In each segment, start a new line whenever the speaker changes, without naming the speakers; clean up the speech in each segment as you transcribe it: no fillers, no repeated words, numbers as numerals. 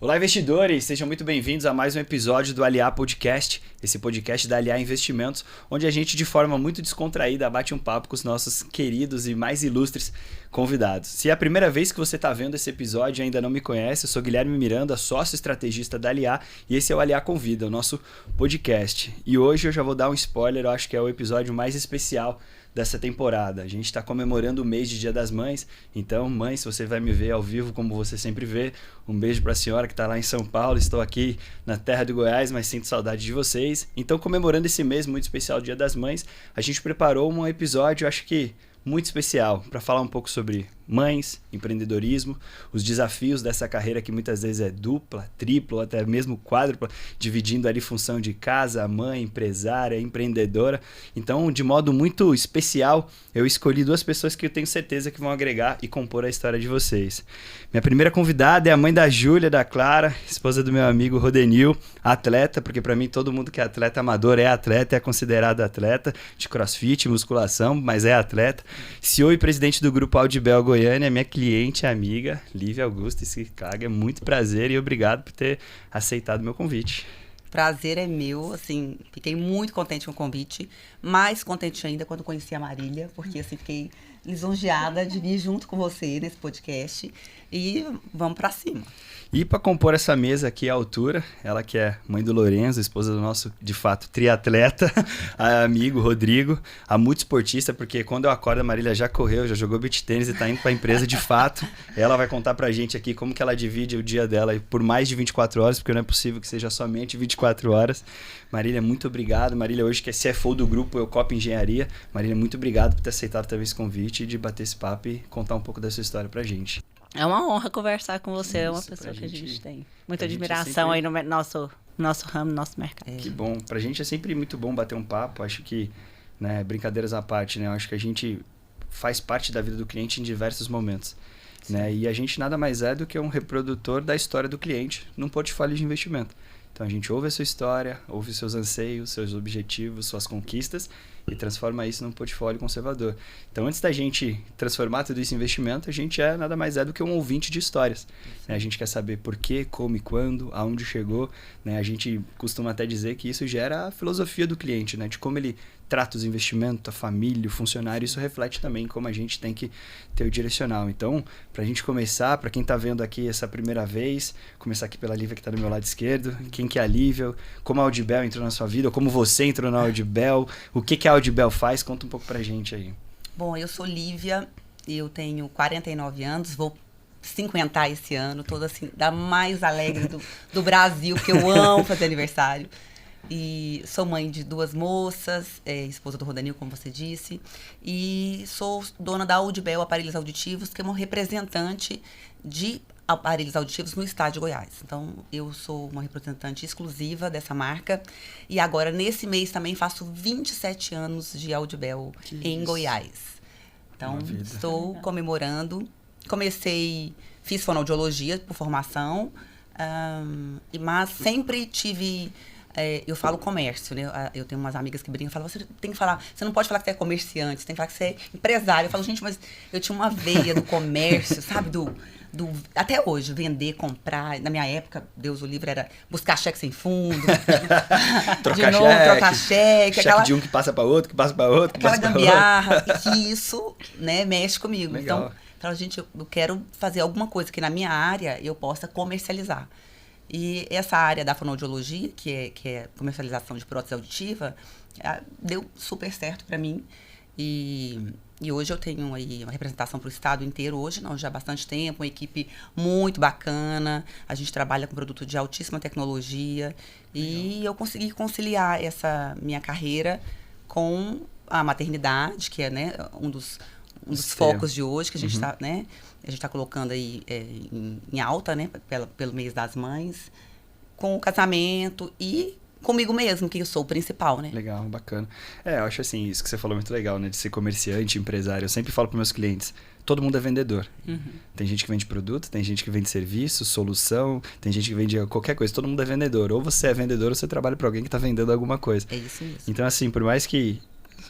Olá, investidores! Sejam muito bem-vindos a mais um episódio do Aliar Podcast, esse podcast da Aliar Investimentos, onde a gente, de forma muito descontraída, bate um papo com os nossos queridos e mais ilustres convidados. Se é a primeira vez que você está vendo esse episódio e ainda não me conhece, eu sou Guilherme Miranda, sócio estrategista da Aliar, e esse é o Aliar Convida, o nosso podcast. E hoje eu já vou dar um spoiler, eu acho que é o episódio mais especial dessa temporada. A gente está comemorando o mês de Dia das Mães, então, mãe, se você vai me ver ao vivo como você sempre vê, um beijo para a senhora que está lá em São Paulo. Estou aqui na terra do Goiás, mas sinto saudade de vocês. Então, comemorando esse mês muito especial, Dia das Mães, a gente preparou um episódio, acho que muito especial, para falar um pouco sobre mães, empreendedorismo, os desafios dessa carreira que muitas vezes é dupla, tripla ou até mesmo quádrupla, dividindo ali função de casa, mãe, empresária, empreendedora. Então, de modo muito especial, eu escolhi duas pessoas que eu tenho certeza que vão agregar e compor a história de vocês. Minha primeira convidada é a mãe da Júlia, da Clara, esposa do meu amigo Rodenil, atleta, porque para mim todo mundo que é atleta amador é atleta, é considerado atleta de crossfit, musculação, mas é atleta. CEO e presidente do grupo Audibel Goiânia, minha cliente e amiga, Lívia Augusta Esquicaga. É muito prazer e obrigado por ter aceitado o meu convite.
Prazer é meu, assim, fiquei muito contente com o convite, mais contente ainda quando conheci a Marília, porque assim, fiquei lisonjeada de vir junto com você nesse podcast e vamos pra cima.
E para compor essa mesa aqui à altura, ela que é mãe do Lorenzo, esposa do nosso, de fato, triatleta, amigo Rodrigo, a multiesportista, porque quando eu acordo a Marília já correu, já jogou beach tênis e está indo para a empresa de fato. Ela vai contar pra gente aqui como que ela divide o dia dela por mais de 24 horas, porque não é possível que seja somente 24 horas. Marília, muito obrigado. Marília, hoje que é CFO do grupo Eucop Engenharia. Marília, muito obrigado por ter aceitado também esse convite e de bater esse papo e contar um pouco da sua história pra gente.
É uma honra conversar com você, é uma pessoa que a gente tem muita admiração aí no nosso ramo, no nosso mercado.
Que bom, pra gente é sempre muito bom bater um papo, acho que, né, brincadeiras à parte, né, eu acho que a gente faz parte da vida do cliente em diversos momentos, né, e a gente nada mais é do que um reprodutor da história do cliente num portfólio de investimento. Então a gente ouve a sua história, ouve os seus anseios, seus objetivos, suas conquistas e transforma isso num portfólio conservador. Então antes da gente transformar tudo isso em investimento, a gente nada mais é do que um ouvinte de histórias. Né? A gente quer saber por quê, como e quando, aonde chegou. Né? A gente costuma até dizer que isso gera a filosofia do cliente, né? De como ele trata os investimentos, a família, o funcionário. Isso reflete também como a gente tem que ter o direcional. Então, para a gente começar, para quem está vendo aqui essa primeira vez, começar aqui pela Lívia que está do meu lado esquerdo. Quem que é a Lívia? Como a Audibel entrou na sua vida? Ou como você entrou na Audibel? O que a Audibel faz? Conta um pouco pra gente aí.
Bom, eu sou Lívia, eu tenho 49 anos, vou 50 esse ano, toda assim, da mais alegre do Brasil, porque eu amo fazer aniversário. E sou mãe de duas moças, esposa do Rodanil, como você disse, e sou dona da Audibel Aparelhos Auditivos, que é uma representante de aparelhos auditivos no estado de Goiás. Então, eu sou uma representante exclusiva dessa marca. E agora, nesse mês, também faço 27 anos de Audibel em Goiás. Então, estou comemorando. Fiz fonoaudiologia por formação, mas sempre tive... eu falo comércio, né? Eu tenho umas amigas que brincam e falam, você tem que falar, você não pode falar que você é comerciante, você tem que falar que você é empresário. Eu falo, gente, mas eu tinha uma veia do comércio, sabe? Até hoje, vender, comprar. Na minha época, Deus o livre, era buscar cheque sem fundo. trocar cheque.
Cheque de um que passa para outro, que passa para outro, que passa para outro.
Aquela gambiarra. Que isso, né, mexe comigo.
Legal.
Então, falo, gente, eu quero fazer alguma coisa que na minha área eu possa comercializar. E essa área da fonoaudiologia, que é comercialização de prótese auditiva, deu super certo para mim. E hoje eu tenho aí uma representação para o estado inteiro, hoje não, já há bastante tempo, uma equipe muito bacana, a gente trabalha com produto de altíssima tecnologia. E eu consegui conciliar essa minha carreira com a maternidade, que é, né, um dos focos de hoje, que a gente está, né, a gente está colocando aí em alta, né, pelo mês das mães, com o casamento e comigo mesmo, que eu sou o principal, né?
Legal, bacana. Eu acho assim, isso que você falou é muito legal, né, de ser comerciante, empresário. Eu sempre falo para meus clientes, todo mundo é vendedor. Tem gente que vende produto, tem gente que vende serviço, solução, tem gente que vende qualquer coisa, todo mundo é vendedor. Ou você é vendedor ou você trabalha para alguém que está vendendo alguma coisa.
É isso mesmo.
Então assim, por mais que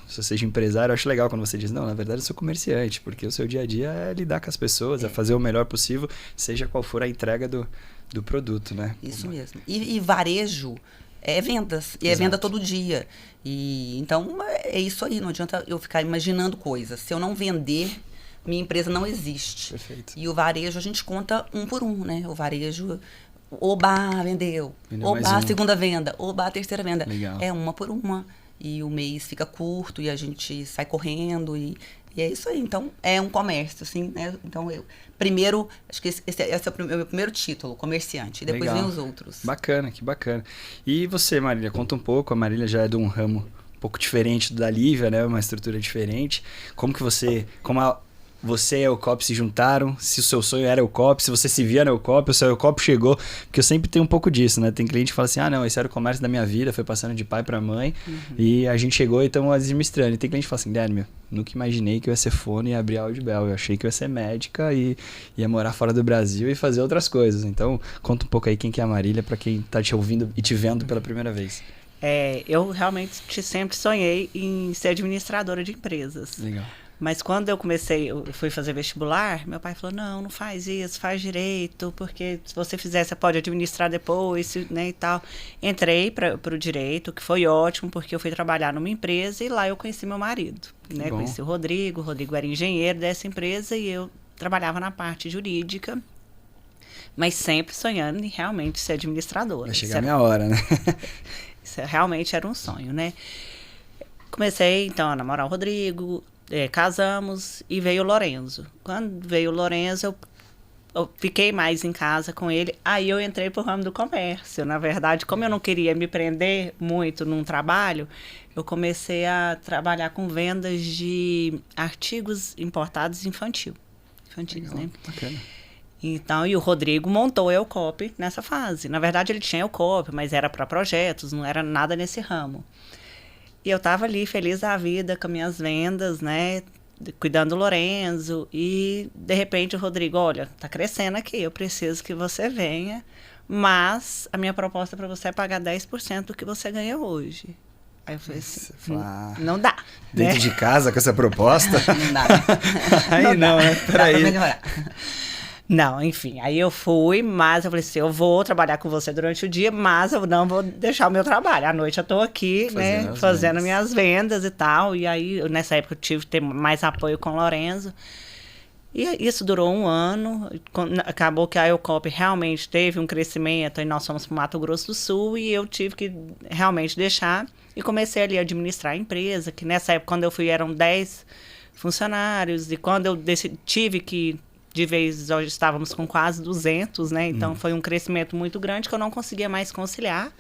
se você seja empresário, eu acho legal quando você diz, não, na verdade eu sou comerciante, porque o seu dia a dia é lidar com as pessoas, é fazer o melhor possível, seja qual for a entrega do produto, né?
Isso mesmo. E varejo é vendas. E é venda todo dia. E então é isso aí. Não adianta eu ficar imaginando coisas. Se eu não vender, minha empresa não existe.
Perfeito.
E o varejo a gente conta um por um, né? O varejo, oba, vendeu. Oba, segunda venda. Oba, terceira venda.
Legal.
É uma por uma. E o mês fica curto e a gente sai correndo e é isso aí. Então, é um comércio, assim, né? Então, primeiro, acho que esse é o meu primeiro título, comerciante. E depois vem os outros.
Bacana, que bacana. E você, Marília, conta um pouco. A Marília já é de um ramo um pouco diferente do da Lívia, né? Uma estrutura diferente. Como que você e a Eucop se juntaram, se o seu sonho era Eucop, se você se via na Eucop, ou se a Eucop chegou, porque eu sempre tenho um pouco disso, né? Tem cliente que fala assim, não, esse era o comércio da minha vida, foi passando de pai para mãe, e a gente chegou e estamos administrando. E tem cliente que fala assim, Guilherme, nunca imaginei que eu ia ser fono e abrir a Audibel, eu achei que eu ia ser médica e ia morar fora do Brasil e fazer outras coisas. Então, conta um pouco aí quem que é a Marília, para quem tá te ouvindo e te vendo pela primeira vez.
Eu realmente sempre sonhei em ser administradora de empresas.
Legal.
Mas quando eu fui fazer vestibular, meu pai falou, não faz isso, faz direito, porque se você fizer, você pode administrar depois, né, e tal. Entrei para o direito, que foi ótimo, porque eu fui trabalhar numa empresa e lá eu conheci meu marido, né? Conheci o Rodrigo era engenheiro dessa empresa e eu trabalhava na parte jurídica, mas sempre sonhando em realmente ser administradora.
Vai chegar a minha hora, né?
Isso realmente era um sonho, né? Comecei, então, a namorar o Rodrigo, casamos e veio o Lorenzo. Quando veio o Lorenzo, eu fiquei mais em casa com ele. Aí eu entrei pro ramo do comércio. Na verdade, como eu não queria me prender muito num trabalho, eu comecei a trabalhar com vendas de artigos importados infantis,
legal,
né?
Bacana.
Então, e o Rodrigo montou a Eucop nessa fase. Na verdade, ele tinha Eucop, mas era para projetos, não era nada nesse ramo. E eu estava ali, feliz da vida, com minhas vendas, né? Cuidando do Lorenzo. E, de repente, o Rodrigo, olha, tá crescendo aqui, eu preciso que você venha. Mas a minha proposta para você é pagar 10% do que você ganha hoje. Aí eu falei assim, não dá.
Dentro de casa, com essa proposta?
Não dá.
Aí não, né? Peraí.
Dá pra melhorar.
Não, enfim, aí eu fui, mas eu falei assim, eu vou trabalhar com você durante o dia, mas eu não vou deixar o meu trabalho. À noite eu tô aqui, fazendo minhas vendas e tal. E aí, nessa época, eu tive que ter mais apoio com o Lorenzo. E isso durou 1 ano. Acabou que a Eucop realmente teve um crescimento, e nós fomos para o Mato Grosso do Sul, e eu tive que realmente deixar. E comecei ali a administrar a empresa, que nessa época, quando eu fui, eram 10 funcionários. E quando eu tive que... De vez, hoje estávamos com quase 200, né? Então, foi um crescimento muito grande que eu não conseguia mais conciliar.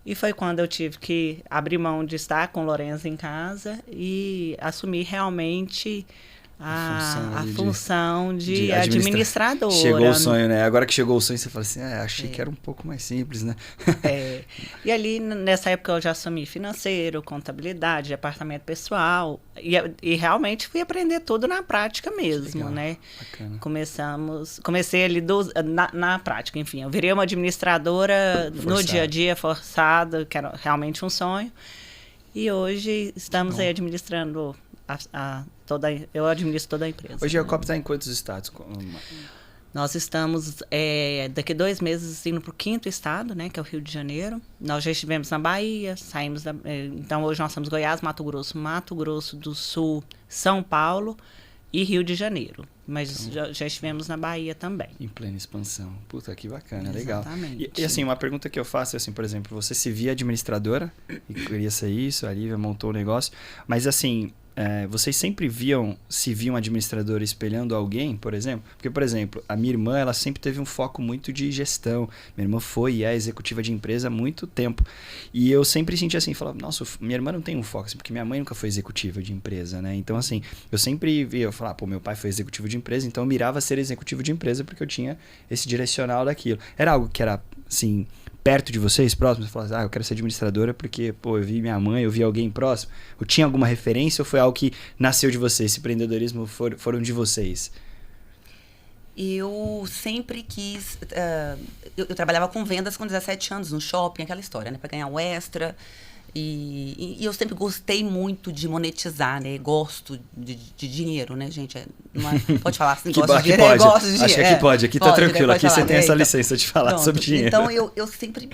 E foi quando eu tive que abrir mão de estar com o Lorenzo em casa e assumir realmente a função de administradora.
Chegou o sonho, né? Agora que chegou o sonho, você fala assim, achei que era um pouco mais simples, né?
E ali, nessa época, eu já assumi financeiro, contabilidade, departamento pessoal. E realmente fui aprender tudo na prática mesmo,
legal,
né?
Bacana.
Comecei ali na prática, enfim. Eu virei uma administradora no dia a dia, forçada, que era realmente um sonho. E hoje estamos aí administrando... eu administro toda a empresa.
Hoje a Eucop está em quantos estados?
Nós estamos, daqui a 2 meses, indo para o 5º estado, né, que é o Rio de Janeiro. Nós já estivemos na Bahia, saímos então hoje nós estamos Goiás, Mato Grosso do Sul, São Paulo e Rio de Janeiro. Mas então, já estivemos na Bahia também.
Em plena expansão. Puta, que bacana,
exatamente,
legal. E assim, uma pergunta que eu faço é assim, por exemplo, você se via administradora e queria ser isso, a Lívia montou o negócio, mas assim... vocês sempre se viam administradora espelhando alguém, por exemplo? Porque, por exemplo, a minha irmã, ela sempre teve um foco muito de gestão. Minha irmã foi e é executiva de empresa há muito tempo. E eu sempre senti assim, falava, nossa, minha irmã não tem um foco, assim, porque minha mãe nunca foi executiva de empresa, né? Então, assim, eu sempre via, eu falava, meu pai foi executivo de empresa, então eu mirava ser executivo de empresa porque eu tinha esse direcional daquilo. Era algo que era, assim... perto de vocês, próximos, você fala, eu quero ser administradora porque, eu vi minha mãe, eu vi alguém próximo. Ou tinha alguma referência ou foi algo que nasceu de vocês? Esse empreendedorismo foram de vocês?
Eu sempre quis... eu trabalhava com vendas com 17 anos no shopping, aquela história, né? Para ganhar um extra. E eu sempre gostei muito de monetizar, né? Gosto de dinheiro, né, gente? Pode falar assim, gosto de dinheiro,
pode.
gosto de dinheiro.
Acho que aqui pode, aqui tá tranquilo. Aqui você tem essa
então,
licença de falar sobre dinheiro.
Então, eu sempre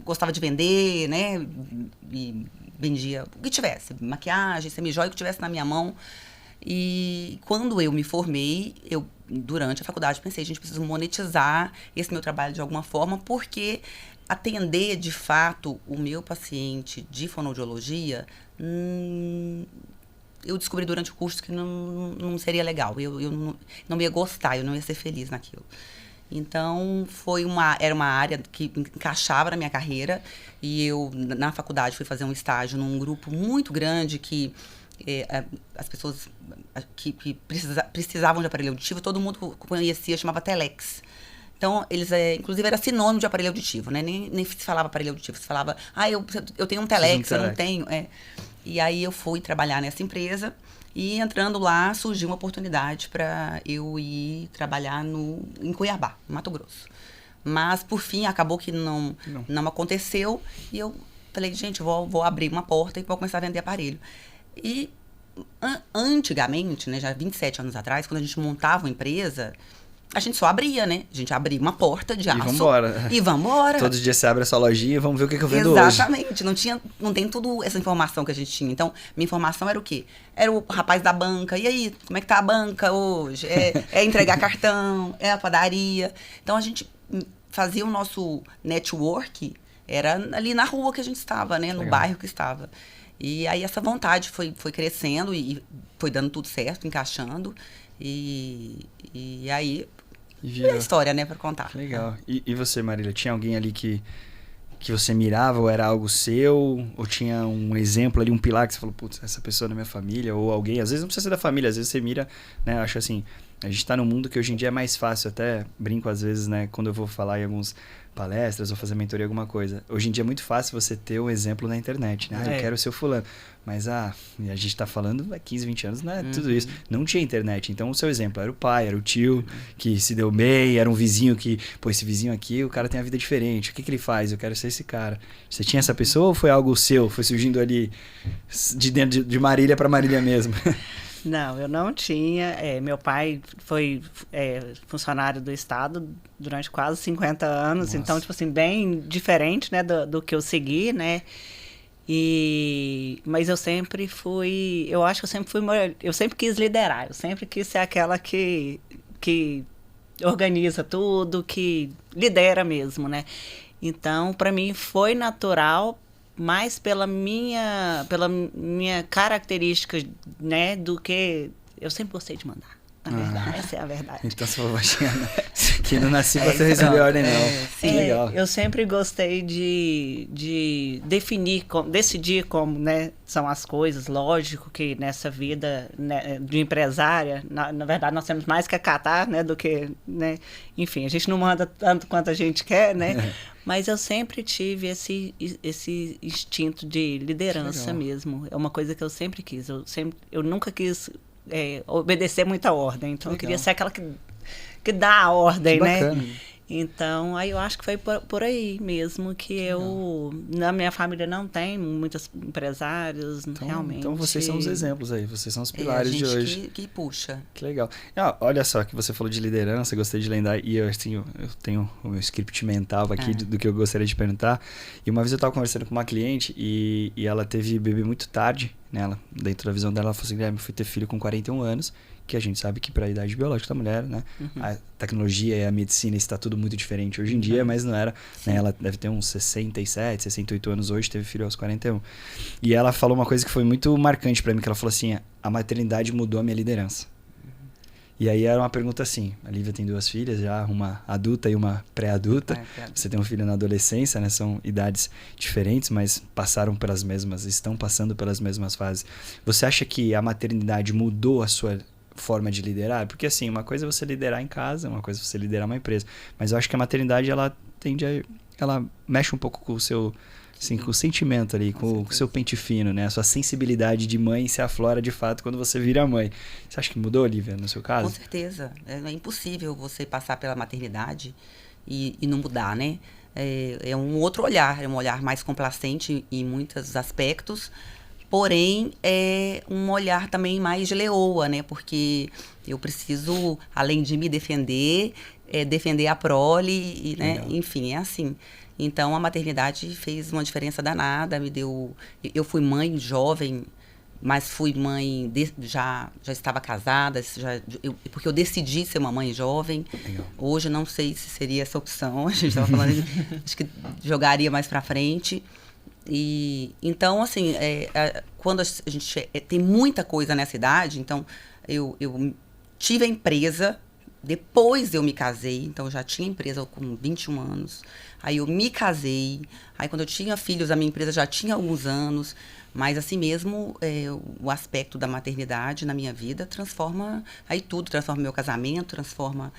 gostava de vender, né? E vendia o que tivesse, maquiagem, semijoia, o que tivesse na minha mão. E quando eu me formei, durante a faculdade, pensei, a gente precisa monetizar esse meu trabalho de alguma forma, porque atender, de fato, o meu paciente de fonoaudiologia, eu descobri durante o curso que não seria legal. Eu não ia gostar, eu não ia ser feliz naquilo. Então, era uma área que encaixava na minha carreira. E eu, na faculdade, fui fazer um estágio num grupo muito grande que as pessoas que precisavam de aparelho auditivo, todo mundo conhecia, chamava Telex. Então, eles, inclusive, era sinônimo de aparelho auditivo, né? Nem se falava aparelho auditivo, se falava, eu tenho um Telex, eu não tenho. E aí eu fui trabalhar nessa empresa e entrando lá surgiu uma oportunidade para eu ir trabalhar em Cuiabá, no Mato Grosso. Mas, por fim, acabou que não aconteceu e eu falei, gente, vou abrir uma porta e vou começar a vender aparelho. E antigamente, né, já 27 anos atrás, quando a gente montava uma empresa, a gente só abria, né? A gente abria uma porta de aço. E vambora.
Todos os dias você abre essa lojinha e vamos ver o que eu vendo hoje.
Exatamente. Não tem tudo essa informação que a gente tinha. Então, minha informação era o quê? Era o rapaz da banca. E aí, como é que tá a banca hoje? É entregar cartão, é a padaria. Então, a gente fazia o nosso network, era ali na rua que a gente estava, né? No bairro que estava. E aí, essa vontade foi crescendo e foi dando tudo certo, encaixando. E aí... E a história, né, pra contar.
Legal. E você, Marília, tinha alguém ali que você mirava, ou era algo seu, ou tinha um exemplo ali, um pilar que você falou, putz, essa pessoa é da minha família, ou alguém, às vezes não precisa ser da família, às vezes você mira, né, acho assim, a gente tá num mundo que hoje em dia é mais fácil, até brinco às vezes, né, quando eu vou falar em alguns palestras ou fazer mentoria, alguma coisa. Hoje em dia é muito fácil você ter um exemplo na internet, né? Eu quero ser o fulano. Mas, a gente tá falando há 15, 20 anos, né? Tudo isso. Não tinha internet. Então, o seu exemplo era o pai, era o tio que se deu bem, era um vizinho que, pô, esse vizinho aqui, o cara tem a vida diferente. O que ele faz? Eu quero ser esse cara. Você tinha essa pessoa ou foi algo seu? Foi surgindo ali de dentro de Marília para Marília mesmo?
Não, eu não tinha. Meu pai foi funcionário do Estado durante quase 50 anos. Nossa. Então, tipo assim, bem diferente, né, do que eu segui, né? Mas eu sempre fui... Eu acho que eu sempre quis liderar. Eu sempre quis ser aquela que organiza tudo, que lidera mesmo, né? Então, para mim, foi natural, mais pela minha característica, né, do que eu sempre gostei de mandar. Na verdade, essa é a verdade.
Então você falou, que não nasci pra você receber ordem, não.
Sim, legal. Eu sempre gostei de decidir como, né, são as coisas. Lógico que nessa vida, né, de empresária, na verdade, nós temos mais que acatar, né, do que, né, enfim, a gente não manda tanto quanto a gente quer, né, mas eu sempre tive esse instinto de liderança mesmo. É uma coisa que eu sempre quis. Eu nunca quis obedecer muita ordem. Então, eu queria ser aquela que dá a ordem, né? Então, aí eu acho que foi por aí mesmo que na minha família não tem muitos empresários, realmente.
Então, vocês são os exemplos aí, vocês são os pilares de hoje.
Que puxa.
Que legal. Olha só, que você falou de liderança, gostei de lembrar, e eu tenho o meu script mental aqui do que eu gostaria de perguntar. E uma vez eu estava conversando com uma cliente e ela teve bebê muito tarde, né? Dentro da visão dela, ela falou assim, Guilherme, eu fui ter filho com 41 anos, que a gente sabe que para a idade biológica da mulher, né? A tecnologia e a medicina está tudo muito diferente hoje em dia, mas não era, né? Ela deve ter uns 67, 68 anos hoje, teve filho aos 41. E ela falou uma coisa que foi muito marcante para mim, que ela falou assim, a maternidade mudou a minha liderança. E aí era uma pergunta assim, a Lívia tem 2 filhas já, uma adulta e uma pré-adulta. Você tem um filho na adolescência, né? São idades diferentes, mas estão passando pelas mesmas fases. Você acha que a maternidade mudou a sua forma de liderar? Porque assim, uma coisa é você liderar em casa, uma coisa é você liderar uma empresa. Mas eu acho que a maternidade, ela mexe um pouco com o seu... Assim, com o sentimento ali, com o seu pente fino, né? A sua sensibilidade de mãe se aflora de fato quando você vira mãe. Você acha que mudou, Olivia, no seu caso?
Com certeza. É impossível você passar pela maternidade e não mudar, né? é um outro olhar, é um olhar mais complacente em muitos aspectos, porém é um olhar também mais de leoa, né? Porque eu preciso, além de me defender, defender a prole, e, né? Enfim, é assim. Então, a maternidade fez uma diferença danada, me deu... Eu fui mãe jovem, mas fui mãe, já estava casada, porque eu decidi ser uma mãe jovem.
Legal.
Hoje não sei se seria essa opção, a gente estava falando, acho que jogaria mais para frente. E, então, assim, quando a gente tem muita coisa nessa idade, então eu tive a empresa, depois eu me casei, então eu já tinha empresa com 21 anos, aí eu me casei, aí quando eu tinha filhos, a minha empresa já tinha alguns anos, mas assim mesmo, o aspecto da maternidade na minha vida transforma aí tudo, transforma o meu casamento, transforma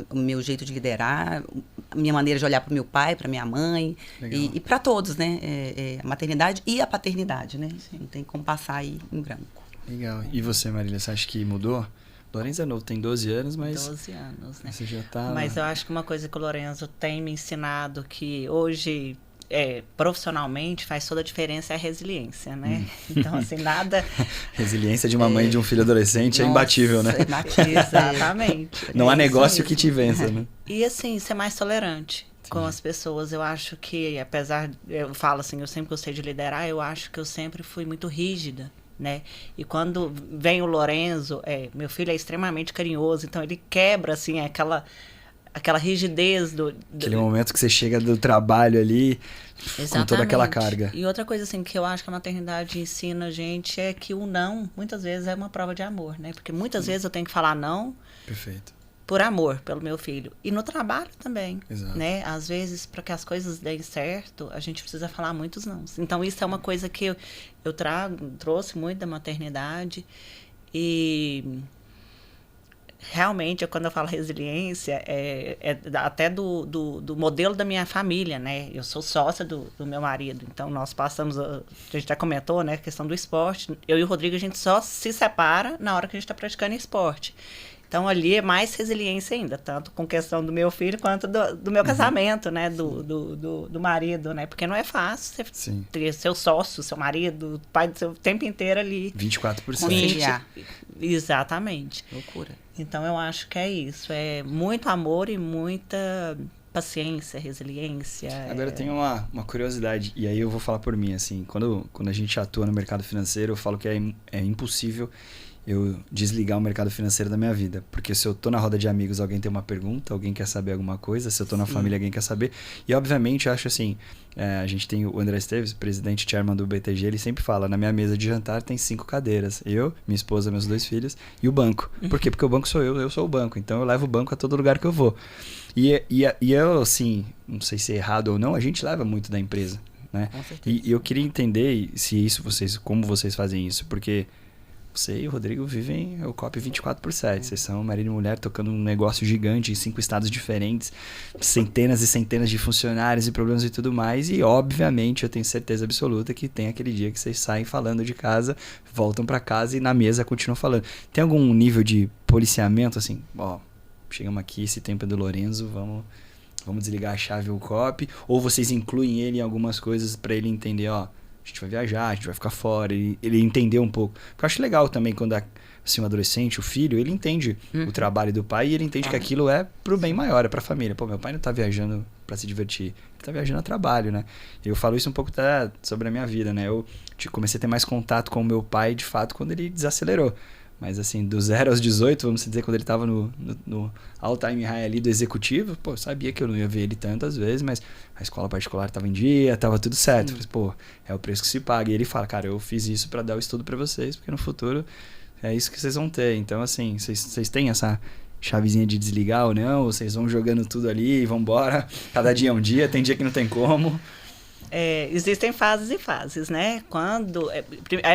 o meu jeito de liderar, a minha maneira de olhar para o meu pai, para minha mãe, e para todos, né? A maternidade e a paternidade, né? Não tem como passar aí em branco.
Legal. E você, Marília, você acha que mudou? Lorenzo é novo, tem 12 anos, mas...
12 anos, né?
Você já tá...
Mas eu acho que uma coisa que o Lorenzo tem me ensinado, que hoje, profissionalmente, faz toda a diferença, é a resiliência, né? Então, assim, nada...
Resiliência de uma mãe e de um filho adolescente é imbatível, né?
É imbatível.
Exatamente.
Não há negócio que te vença, né?
E, assim, ser mais tolerante com as pessoas. Eu acho que, apesar... Eu falo assim, eu sempre gostei de liderar, eu acho que eu sempre fui muito rígida, né? E quando vem o Lorenzo, meu filho é extremamente carinhoso, então ele quebra, assim, aquela rigidez
Aquele momento que você chega do trabalho ali,
Exatamente.
com toda aquela carga.
E outra coisa, assim, que eu acho que a maternidade ensina a gente é que o não, muitas vezes, é uma prova de amor, né? Porque muitas vezes eu tenho que falar não.
Perfeito.
Por amor pelo meu filho. E no trabalho também.
Exato.
Né? Às vezes, para que as coisas deem certo, a gente precisa falar muitos não. Então, isso é uma coisa que eu trouxe muito da maternidade. E realmente, quando eu falo resiliência, até do modelo da minha família, né? Eu sou sócia do meu marido. Então, nós passamos... A gente já comentou, né? A questão do esporte. Eu e o Rodrigo, a gente só se separa na hora que a gente está praticando esporte. Então, ali é mais resiliência ainda, tanto com questão do meu filho, quanto do meu casamento, né? Do marido, né? Porque não é fácil você ter seu sócio, seu marido, pai do seu tempo inteiro ali.
24%.
Conciliar.
Exatamente.
Loucura.
Então, eu acho que é isso. É muito amor e muita paciência, resiliência.
Agora, eu tenho uma curiosidade, e aí eu vou falar por mim, assim. Quando a gente atua no mercado financeiro, eu falo que é impossível eu desligar o mercado financeiro da minha vida. Porque se eu tô na roda de amigos, alguém tem uma pergunta, alguém quer saber alguma coisa, se eu tô na família, alguém quer saber. E, obviamente, eu acho assim, a gente tem o André Esteves, presidente chairman do BTG, ele sempre fala, na minha mesa de jantar tem 5 cadeiras. Eu, minha esposa, meus 2 filhos e o banco. Por quê? Porque o banco sou eu sou o banco. Então, eu levo o banco a todo lugar que eu vou. E eu, assim, não sei se é errado ou não, a gente leva muito da empresa, né?
Com certeza.
E eu queria entender como vocês fazem isso, porque... Você e o Rodrigo vivem o COP 24/7. Vocês são marido e mulher tocando um negócio gigante em 5 estados diferentes, centenas e centenas de funcionários e problemas e tudo mais. E, obviamente, eu tenho certeza absoluta que tem aquele dia que vocês saem falando de casa, voltam para casa e na mesa continuam falando. Tem algum nível de policiamento, assim, chegamos aqui, esse tempo é do Lorenzo, vamos desligar a chave ou o COP? Ou vocês incluem ele em algumas coisas para ele entender, a gente vai viajar, a gente vai ficar fora, ele entender um pouco. Porque eu acho legal também quando assim, um adolescente, o filho, ele entende o trabalho do pai e ele entende que aquilo é pro bem maior, é pra família. Pô, meu pai não tá viajando pra se divertir, ele tá viajando a trabalho, né? Eu falo isso um pouco sobre a minha vida, né? Eu comecei a ter mais contato com o meu pai, de fato, quando ele desacelerou. Mas assim, do 0 aos 18, vamos dizer, quando ele tava no all-time high ali do executivo, pô, eu sabia que eu não ia ver ele tantas vezes, mas a escola particular tava em dia, tava tudo certo. Falei, pô, é o preço que se paga. E ele fala, cara, eu fiz isso pra dar o estudo pra vocês, porque no futuro é isso que vocês vão ter. Então, assim, vocês têm essa chavezinha de desligar ou não? Ou vocês vão jogando tudo ali e vambora? Cada dia é um dia, tem dia que não tem como.
Existem fases e fases, né?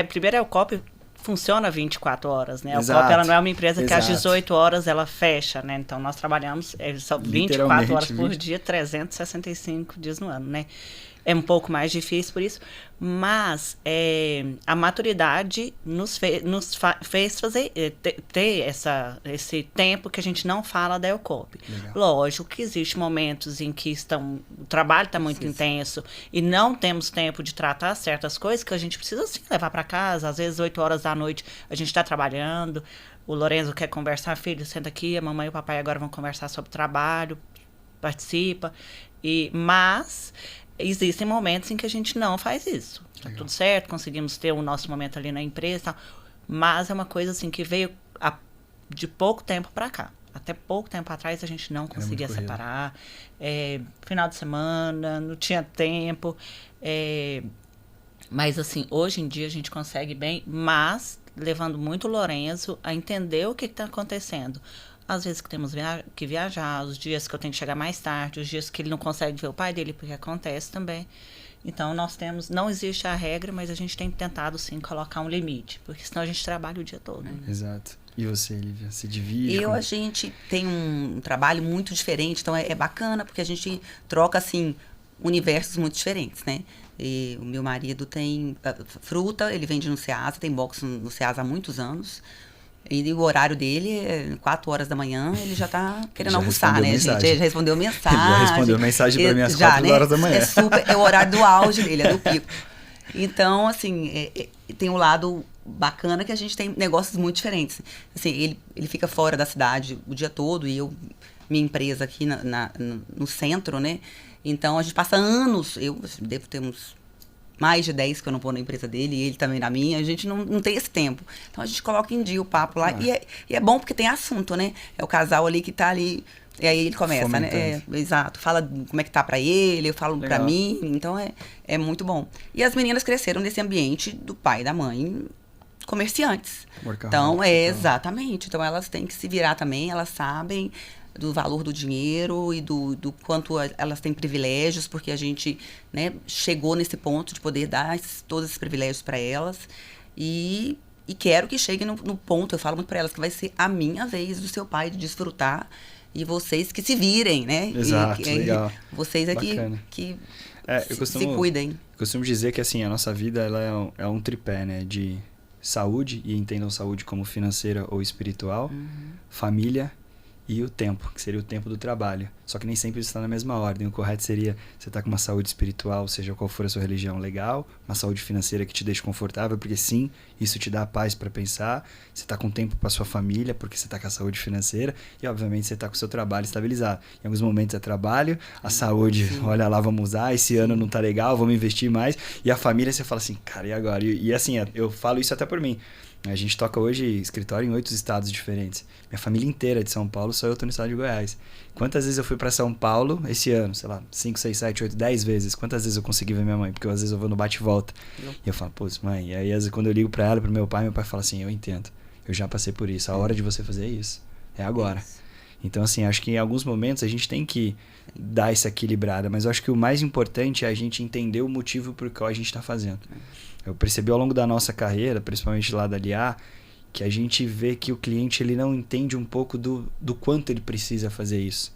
Primeiro é o COP, funciona 24 horas, né?
Exato.
A COP, ela não é uma empresa que às
Exato.
18 horas ela fecha, né? Então, nós trabalhamos só 24 horas por dia, 365 dias no ano, né? é um pouco mais difícil por isso, mas a maturidade nos fez fazer, ter esse tempo que a gente não fala da EUCOP. Lógico que existem momentos em que o trabalho está muito intenso e não temos tempo de tratar certas coisas que a gente precisa sim levar para casa. Às vezes 8 horas da noite a gente está trabalhando, o Lorenzo quer conversar, filho, senta aqui, a mamãe e o papai agora vão conversar sobre trabalho, participa, mas existem momentos em que a gente não faz isso. Tá tudo certo, conseguimos ter o nosso momento ali na empresa, tal, mas é uma coisa assim que veio de pouco tempo para cá. Até pouco tempo atrás a gente não conseguia separar. Final de semana, não tinha tempo. Mas assim, hoje em dia a gente consegue bem, mas levando muito o Lorenzo a entender o que está acontecendo. Às vezes que temos que viajar, os dias que eu tenho que chegar mais tarde, os dias que ele não consegue ver o pai dele, porque acontece também. Então, não existe a regra, mas a gente tem tentado, sim, colocar um limite, porque senão a gente trabalha o dia todo. Né?
Exato. E você, Lívia, se divide?
A gente tem um trabalho muito diferente, então é bacana, porque a gente troca, assim, universos muito diferentes, né? E o meu marido tem fruta, ele vende no Ceasa, tem box no Ceasa há muitos anos. E o horário dele é 4 horas da manhã, ele já tá querendo almoçar, né, gente? Ele já respondeu mensagem.
Ele já respondeu mensagem para mim às 4 horas da manhã.
É o horário do auge dele, é do pico. Então, assim, tem um lado bacana que a gente tem negócios muito diferentes. Assim, ele fica fora da cidade o dia todo e minha empresa aqui no centro, né? Então, a gente passa anos, eu devo ter uns mais de 10 que eu não vou na empresa dele, e ele também na minha, a gente não tem esse tempo. Então, a gente coloca em dia o papo lá, e é bom porque tem assunto, né? É o casal ali que tá ali, e aí ele começa, né? Exato, fala como é que tá pra ele, eu falo pra mim, então é muito bom. E as meninas cresceram nesse ambiente do pai e da mãe, comerciantes. Então, exatamente. Então, elas têm que se virar também, elas sabem do valor do dinheiro e do quanto elas têm privilégios, porque a gente, né, chegou nesse ponto de poder dar todos esses privilégios para elas. E quero que chegue no ponto, eu falo muito para elas, que vai ser a minha vez do seu pai de desfrutar e vocês que se virem, né?
Exato, legal.
Vocês aqui que se cuidem.
Eu costumo dizer que assim, a nossa vida ela é um tripé, né? De saúde, e entendam saúde como financeira ou espiritual, família e o tempo, que seria o tempo do trabalho. Só que nem sempre isso está na mesma ordem. O correto seria você estar com uma saúde espiritual, seja qual for a sua religião, legal, uma saúde financeira que te deixe confortável, porque sim, isso te dá paz para pensar. Você está com tempo para sua família, porque você está com a saúde financeira, e obviamente você está com o seu trabalho estabilizado. Em alguns momentos é trabalho, a saúde, olha lá, vamos usar, esse ano não tá legal, vamos investir mais, e a família você fala assim, cara, e agora? E assim, eu falo isso até por mim. A gente toca hoje escritório em 8 estados diferentes. Minha família inteira é de São Paulo, só eu tô no estado de Goiás. Quantas vezes eu fui para São Paulo esse ano? Sei lá, 5, 6, 7, 8, 10 vezes. Quantas vezes eu consegui ver minha mãe? Porque às vezes eu vou no bate e volta. E eu falo, pô, mãe. E aí às vezes, quando eu ligo para ela, pro meu pai fala assim, eu entendo. Eu já passei por isso. A hora de você fazer isso é agora. Então, assim, acho que em alguns momentos a gente tem que dar essa equilibrada. Mas eu acho que o mais importante é a gente entender o motivo por qual a gente está fazendo. Eu percebi ao longo da nossa carreira, principalmente lá da LIA, que a gente vê que o cliente ele não entende um pouco do quanto ele precisa fazer isso.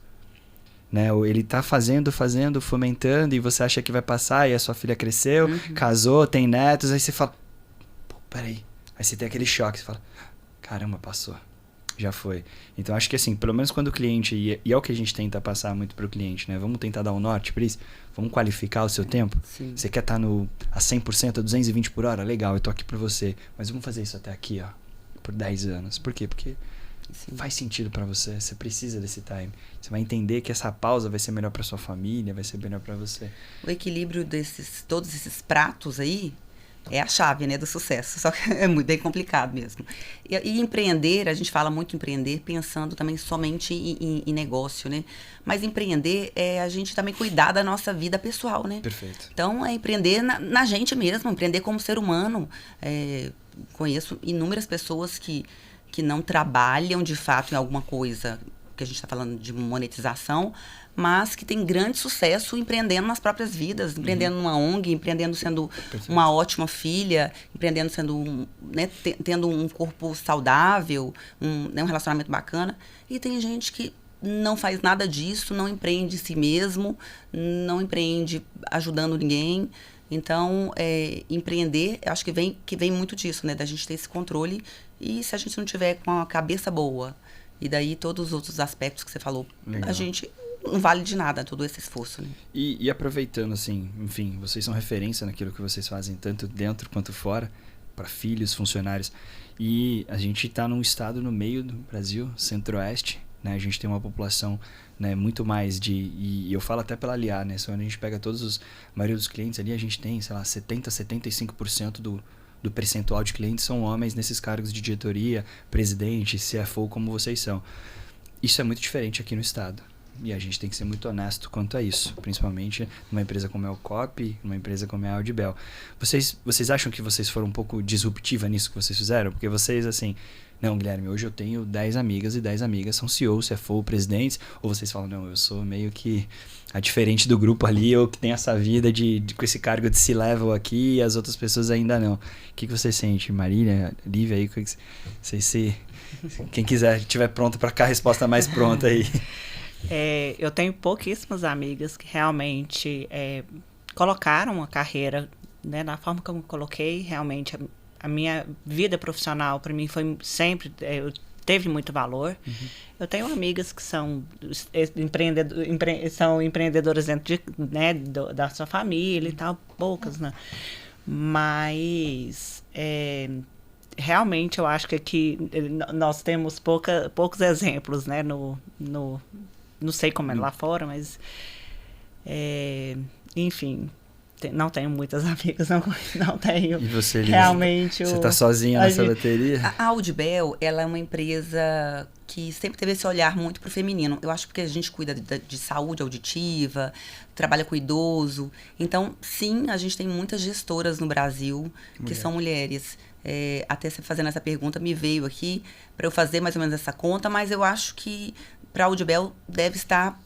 Né? Ele está fazendo, fomentando, e você acha que vai passar, e a sua filha cresceu, casou, tem netos, aí você fala, pô, peraí. Aí você tem aquele choque, você fala, caramba, passou. Já foi. Então, acho que assim, pelo menos quando o cliente, e é o que a gente tenta passar muito para o cliente, né? Vamos tentar dar um norte para isso? Vamos qualificar o seu tempo? Sim. Você quer estar a 100%, a 220 por hora? Legal, eu tô aqui para você. Mas vamos fazer isso até aqui, ó, por 10 anos. Por quê? Porque faz sentido para você. Você precisa desse time. Você vai entender que essa pausa vai ser melhor para sua família, vai ser melhor para você.
O equilíbrio todos esses pratos aí, é a chave, né, do sucesso. Só que é muito bem complicado mesmo. E empreender, a gente fala muito empreender pensando também somente em negócio, né? Mas empreender é a gente também cuidar da nossa vida pessoal, né?
Perfeito.
Então, é empreender na gente mesmo, empreender como ser humano. Conheço inúmeras pessoas que não trabalham, de fato, em alguma coisa, que a gente está falando de monetização, mas que tem grande sucesso empreendendo nas próprias vidas, empreendendo numa ONG, empreendendo sendo uma ótima filha, empreendendo sendo tendo um corpo saudável, um relacionamento bacana. E tem gente que não faz nada disso, não empreende si mesmo, não empreende ajudando ninguém. Então, empreender, eu acho que vem muito disso, né? Da gente ter esse controle. E se a gente não tiver com a cabeça boa, e daí todos os outros aspectos que você falou, a gente não vale de nada todo esse esforço, né?
E aproveitando, assim, enfim, vocês são referência naquilo que vocês fazem, tanto dentro quanto fora, para filhos, funcionários. E a gente está num estado no meio do Brasil, centro-oeste, né? A gente tem uma população, né, muito mais e eu falo até pela LIA, né? Quando a gente pega a maioria dos clientes ali, a gente tem, sei lá, 75% do percentual de clientes são homens nesses cargos de diretoria, presidente, CFO, como vocês são. Isso é muito diferente aqui no estado. E a gente tem que ser muito honesto quanto a isso, principalmente numa empresa como a Elcop, numa empresa como a Audibel. Vocês acham que vocês foram um pouco disruptiva nisso que vocês fizeram? Porque vocês, assim, não, Guilherme, hoje eu tenho 10 amigas e 10 amigas são CEOs, CFO, presidentes, ou vocês falam, não, eu sou meio que a diferente do grupo ali, eu que tenho essa vida com esse cargo de C-level aqui e as outras pessoas ainda não. O que você sente, Marília, Lívia aí? Quem quiser, estiver pronto para cá, a resposta mais pronta aí.
Eu tenho pouquíssimas amigas que realmente colocaram a carreira, né, da forma como eu coloquei. Realmente, a minha vida profissional, para mim, foi sempre... teve muito valor. Uhum. Eu tenho amigas que são empreendedoras dentro né, da sua família e tal, poucas, né? Mas... realmente, eu acho que aqui nós temos poucos exemplos, né, não sei como é lá fora, mas enfim, não tenho muitas amigas, não tenho.
E você, Lívia,
realmente
você está sozinha nessa bateria?
A Audibel, ela é uma empresa que sempre teve esse olhar muito pro feminino. Eu acho que a gente cuida de saúde auditiva, trabalha com idoso. Então, sim, a gente tem muitas gestoras no Brasil que são mulheres. Até você fazendo essa pergunta, me veio aqui para eu fazer mais ou menos essa conta, mas eu acho que para a Audibel deve estar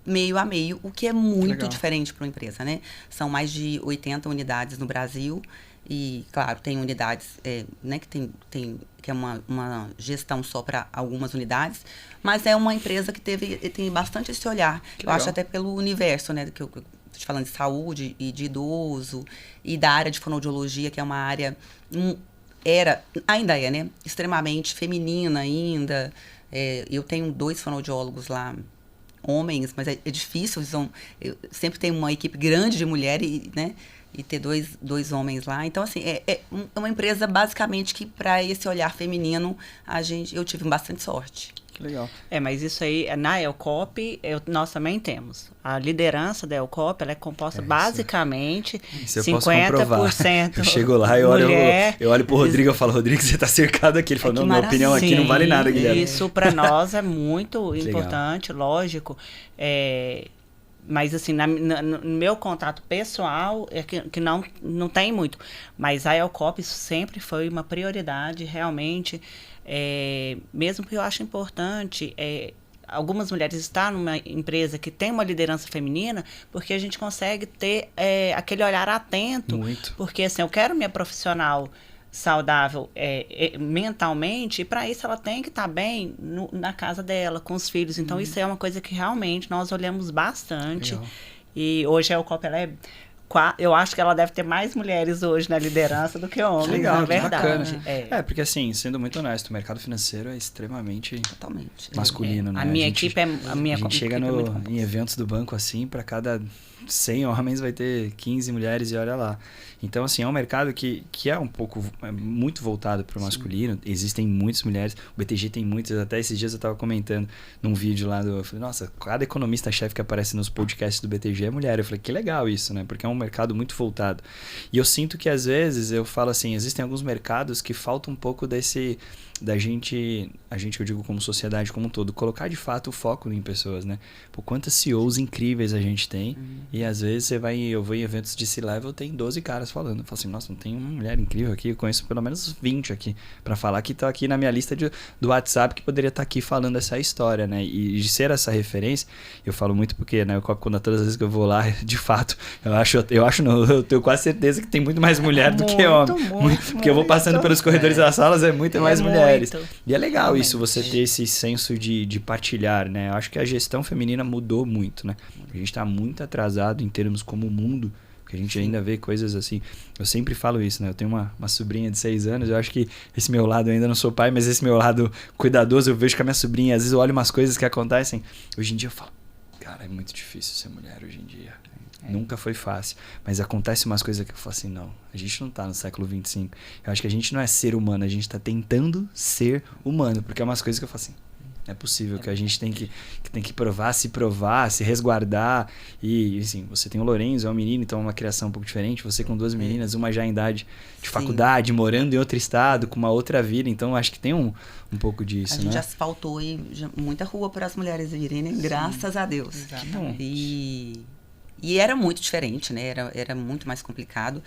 meio a meio, o que é muito diferente para uma empresa, né? São mais de 80 unidades no Brasil e, claro, tem unidades né, que é uma gestão só para algumas unidades, mas é uma empresa que tem bastante esse olhar. Eu acho até pelo universo, né, que eu estou te falando de saúde e de idoso e da área de fonoaudiologia, que é uma área... ainda é, né? Extremamente feminina ainda. Eu tenho 2 fonoaudiólogos lá, homens, mas é difícil. Eu sempre tenho uma equipe grande de mulheres, né? E ter dois homens lá. Então, assim, é uma empresa basicamente que, para esse olhar feminino, eu tive bastante sorte.
Que legal.
Mas isso aí, na Elcop, nós também temos. A liderança da Elcop, ela é composta basicamente 50%.
Eu chego lá e eu olho pro Rodrigo e falo, Rodrigo, você tá cercado aqui. Ele falou, não, minha opinião aqui não vale nada, Guilherme.
Isso para nós é muito importante, lógico. Mas, assim, no meu contato pessoal, que não tem muito. Mas a Elcop, isso sempre foi uma prioridade, realmente. Mesmo que eu acho importante algumas mulheres estar numa empresa que tem uma liderança feminina, porque a gente consegue ter aquele olhar atento.
Muito.
Porque, assim, eu quero minha profissional saudável mentalmente, e para isso ela tem que estar bem na casa dela, com os filhos. Então, isso é uma coisa que realmente nós olhamos bastante.
Legal.
E hoje a Elcop, eu acho que ela deve ter mais mulheres hoje na liderança do que homens,
legal,
na verdade.
Bacana. Porque, assim, sendo muito honesto, o mercado financeiro é extremamente
totalmente
masculino, né?
A minha equipe a
gente chega em eventos do banco, assim, para cada 100 homens vai ter 15 mulheres e olha lá. Então, assim, é um mercado que é um pouco, muito voltado para o masculino. Existem muitas mulheres, o BTG tem muitas. Até esses dias eu estava comentando num vídeo lá eu falei, nossa, cada economista-chefe que aparece nos podcasts do BTG é mulher. Eu falei, que legal isso, né? Porque é um mercado muito voltado. E eu sinto que, às vezes, eu falo assim, existem alguns mercados que falta um pouco da gente, eu digo como sociedade como um todo, colocar de fato o foco em pessoas, né? Por quantas CEOs incríveis a gente tem, e às vezes eu vou em eventos de C-Level, tem 12 caras falando, eu falo assim, nossa, não tem uma mulher incrível aqui, eu conheço pelo menos 20 aqui, pra falar que tá aqui na minha lista do WhatsApp, que poderia estar aqui falando essa história, né? E de ser essa referência, eu falo muito porque, né, quando todas as vezes que eu vou lá, de fato, Eu acho não, eu tenho quase certeza que tem muito mais mulher do que homem. Porque eu vou passando pelos corredores das salas, muito mais mulheres. E é legal isso, você ter esse senso de partilhar, né? Eu acho que a gestão feminina mudou muito, né? A gente tá muito atrasado em termos como mundo, porque a gente ainda vê coisas assim. Eu sempre falo isso, né? Eu tenho uma sobrinha de 6 anos, eu acho que esse meu lado, eu ainda não sou pai, mas esse meu lado cuidadoso, eu vejo com a minha sobrinha, às vezes eu olho umas coisas que acontecem. Hoje em dia eu falo, cara, é muito difícil ser mulher hoje em dia. Nunca foi fácil. Mas acontece umas coisas que eu falo assim, não, a gente não tá no século 25. Eu acho que a gente não é ser humano, a gente tá tentando ser humano. Porque é umas coisas que eu falo assim, não é possível, que a gente tem que provar, se resguardar. E assim, você tem o Lorenzo, é um menino, então é uma criação um pouco diferente. Você com 2 meninas, uma já em idade de faculdade, morando em outro estado, com uma outra vida. Então acho que tem um pouco disso,
A gente já asfaltou aí muita rua para as mulheres irem, né? Graças a Deus. E era muito diferente, né? Era muito mais complicado.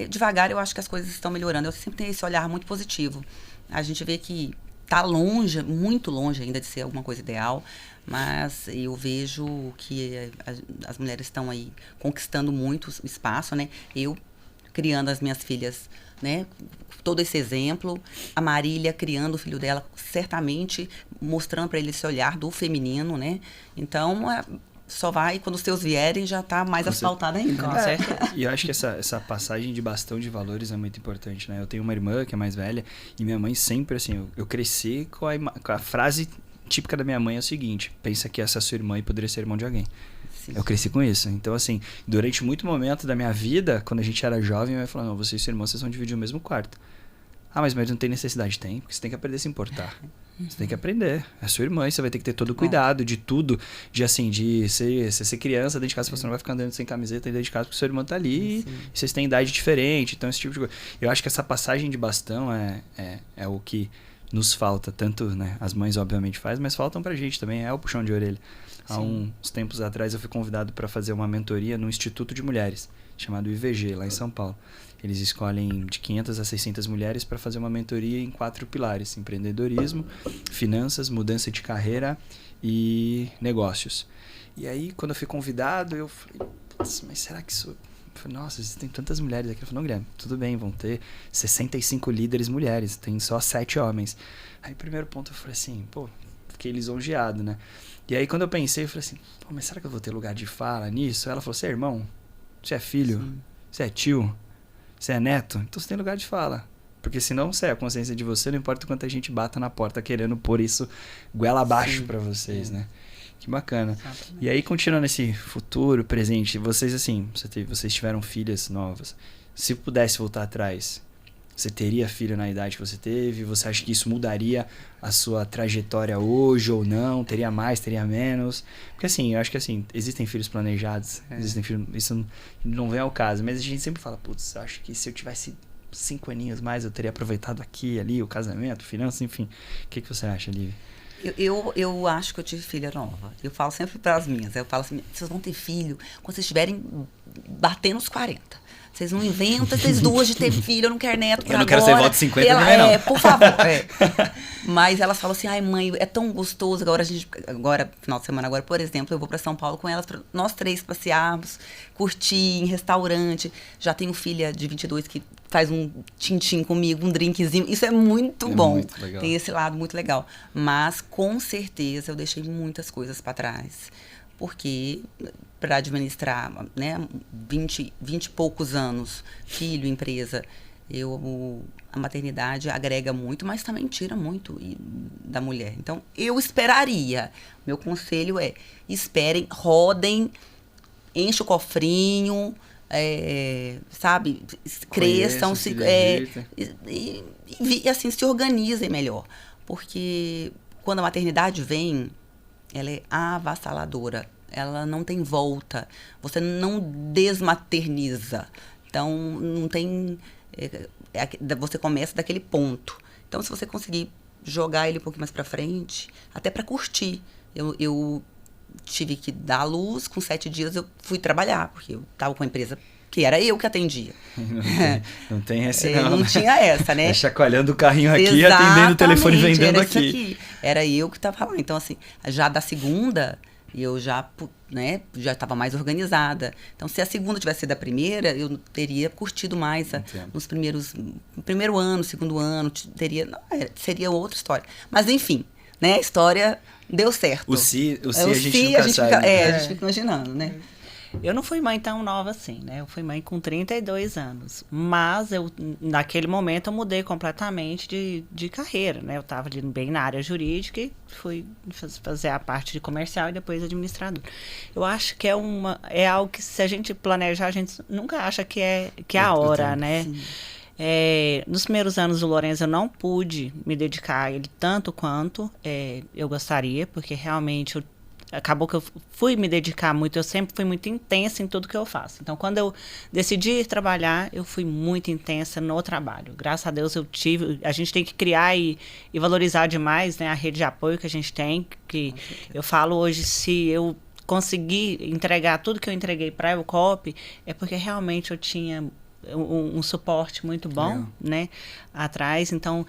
Devagar eu acho que as coisas estão melhorando. Eu sempre tenho esse olhar muito positivo. A gente vê que tá longe, muito longe ainda de ser alguma coisa ideal, mas eu vejo que as mulheres estão aí conquistando muito espaço, né? Eu criando as minhas filhas, né? Todo esse exemplo, a Marília criando o filho dela, certamente mostrando para ele esse olhar do feminino, né? Então, só vai, quando os teus vierem, já tá mais asfaltado ainda.
Com certeza.
E eu acho que essa passagem de bastão de valores é muito importante, né? Eu tenho uma irmã que é mais velha e minha mãe sempre, assim, eu cresci com a frase típica da minha mãe é o seguinte, pensa que essa é sua irmã e poderia ser irmão de alguém. Sim. Eu cresci com isso. Então, assim, durante muito momento da minha vida, quando a gente era jovem, minha mãe falou, não, você e seu irmão, vocês vão dividir o mesmo quarto. Ah, mas não tem necessidade. Tem, porque você tem que aprender a se importar. Você tem que aprender. É sua irmã, você vai ter que ter todo o cuidado de tudo. De assim, de ser criança dentro de casa, você não vai ficar andando sem camiseta dentro de casa porque seu irmão tá ali e vocês têm idade diferente. Então, esse tipo de coisa. Eu acho que essa passagem de bastão é o que nos falta. Tanto, né, as mães obviamente fazem, mas faltam pra gente também. É o puxão de orelha. Há uns tempos atrás eu fui convidado para fazer uma mentoria no Instituto de Mulheres, chamado IVG, lá em São Paulo. Eles escolhem de 500 a 600 mulheres para fazer uma mentoria em 4 pilares: empreendedorismo, finanças, mudança de carreira e negócios. E aí, quando eu fui convidado, eu falei, mas será que isso... Eu falei, nossa, existem tantas mulheres aqui. Eu falei, não, Guilherme, tudo bem, vão ter 65 líderes mulheres, tem só 7 homens. Aí, primeiro ponto, eu falei assim, fiquei lisonjeado, né? E aí, quando eu pensei, eu falei assim, mas será que eu vou ter lugar de fala nisso? Ela falou, você é irmão? Você é filho? Sim. Você é tio? Você é neto? Então você tem lugar de fala. Porque senão, se é a consciência de você, não importa o quanto a gente bata na porta querendo pôr isso goela abaixo pra vocês, né? Que bacana. Exatamente. E aí, continuando esse futuro, presente, vocês assim, vocês tiveram filhas novas. Se pudesse voltar atrás, você teria filho na idade que você teve? Você acha que isso mudaria a sua trajetória hoje ou não? Teria mais, teria menos? Porque assim, eu acho que assim, existem filhos planejados, existem filhos, isso não vem ao caso, mas a gente sempre fala, putz, acho que se eu tivesse 5 aninhos mais, eu teria aproveitado aqui, ali, o casamento, finanças, enfim. O que você acha, Lívia?
Eu acho que eu tive filha nova. Eu falo sempre para as minhas, eu falo assim, vocês vão ter filho quando vocês estiverem batendo os 40. Vocês não inventam vocês duas de ter filho, eu não quero neto pra agora.
Eu não quero ser volta de 50 também, não.
Por favor. Mas elas falam assim, ai mãe, é tão gostoso. Agora, final de semana, por exemplo, eu vou pra São Paulo com elas, pra nós 3 passearmos, curtir em restaurante. Já tenho filha de 22 que faz um tintim comigo, um drinkzinho. Isso é muito bom. Muito legal. Tem esse lado muito legal. Mas, com certeza, eu deixei muitas coisas pra trás. Porque para administrar, né, 20 e poucos anos, filho, empresa, a maternidade agrega muito, mas também tira muito da mulher. Então, eu esperaria. Meu conselho é, esperem, rodem, enche o cofrinho, sabe, cresçam, e assim, se organizem melhor. Porque quando a maternidade vem, ela é avassaladora. Ela não tem volta. Você não desmaterniza. Então, não tem... você começa daquele ponto. Então, se você conseguir jogar ele um pouquinho mais pra frente, até pra curtir. Eu tive que dar à luz, com 7 dias eu fui trabalhar, porque eu tava com a empresa que era eu que atendia.
Não tem essa,
não. Não tinha essa, né?
Chacoalhando o carrinho aqui e atendendo o telefone, vendendo aqui.
Era eu que tava lá. Então, assim, já da segunda... E eu já, né, já estava mais organizada. Então, se a segunda tivesse sido a primeira, eu teria curtido mais no primeiro ano, segundo ano, seria outra história. Mas, enfim, né, a história deu certo.
O si a gente nunca sabe.
A gente fica imaginando, né?
Eu não fui mãe tão nova assim, né? Eu fui mãe com 32 anos. Mas naquele momento eu mudei completamente de carreira, né? Eu estava ali bem na área jurídica e fui fazer a parte de comercial e depois administrador. Eu acho que é algo que, se a gente planejar, a gente nunca acha que é a hora, né? Nos primeiros anos do Lourenço eu não pude me dedicar a ele tanto quanto eu gostaria, porque realmente acabou que eu fui me dedicar muito, eu sempre fui muito intensa em tudo que eu faço. Então, quando eu decidi ir trabalhar, eu fui muito intensa no trabalho. Graças a Deus a gente tem que criar e valorizar demais, né, a rede de apoio que a gente tem, que eu falo hoje, se eu conseguir entregar tudo que eu entreguei para a Eucop, é porque realmente eu tinha um suporte muito bom, né, atrás. Então,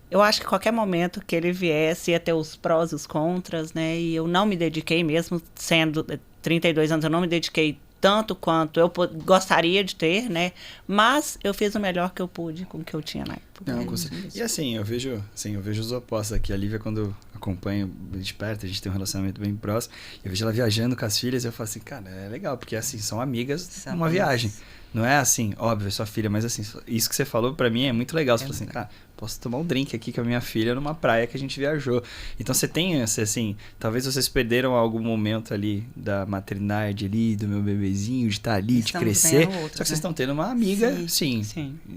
eu acho que qualquer momento que ele viesse ia ter os prós e os contras, né? E eu não me dediquei, mesmo sendo 32 anos, eu não me dediquei tanto quanto eu gostaria de ter, né? Mas eu fiz o melhor que eu pude com o que eu tinha na época.
Não, e assim, eu vejo os opostos aqui. A Lívia, quando eu acompanho de perto, a gente tem um relacionamento bem próximo, eu vejo ela viajando com as filhas e eu falo assim, cara, é legal, porque assim, são amigas numa viagem. Não é assim, óbvio, é sua filha, mas assim, isso que você falou pra mim é muito legal. Você falou assim, cara, posso tomar um drink aqui com a minha filha numa praia que a gente viajou. Então você tem, assim, talvez vocês perderam algum momento ali da maternidade ali, do meu bebezinho, de estar ali, de crescer. Só que vocês estão tendo uma amiga, sim,